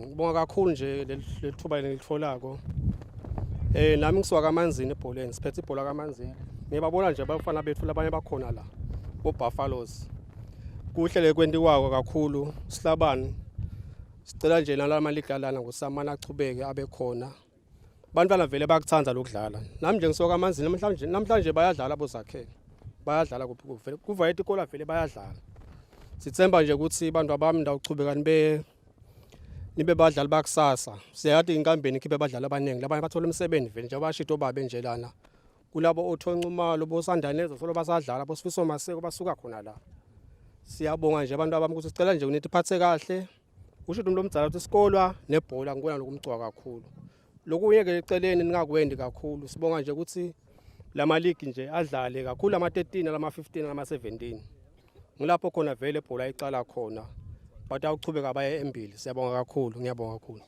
Ngibonga kakhulu nje lethuba lelitholako. Nami ngisuka kaManzini ebholeni, siphethe ibhola kaManzini. Ngiyababona nje abafana bethu labanye bakhona la, oBuffaloes. Kuhle lekwentiwako kakhulu, Sihlabani. Sicela nje nalama league lana ngoSamana achubeke abe khona. Bantwana vele bayakuthanda lokudlala. Nami nje ngisuka kaManzini namhlanje bayadlala abozakhele. Bayadlala kuphi kuvayeti ikola vele bayadlala. Sithemba nje ukuthi abantu abami ndawuchubeka nibe badlali bakusasa. Siyathi inkambeni ikhiphe abadlali abaningi labanye bathola umsebenzi vele nje abashito babe nje lana. Kulabo oThoncumalo boSandanezo solo basadlala bosifiso Maseko basuka khona la. Siyabonga nje abantu abami ukuthi sicela nje unithi phathe kahle. Usho umuntu omdala ukuthi isikolwa nebhola ngikona lokumgcwa kakhulu. Lokunye ke eceleni ningakwendi kakhulu. Sibonga nje ukuthi lama league nje adlale kakhulu ama-13 lama-15 lama-17. Ngilapho khona vele ibhola iqala khona. But awuchubeka baye embili. Siyabonga kakhulu, ngiyabonga kakhulu.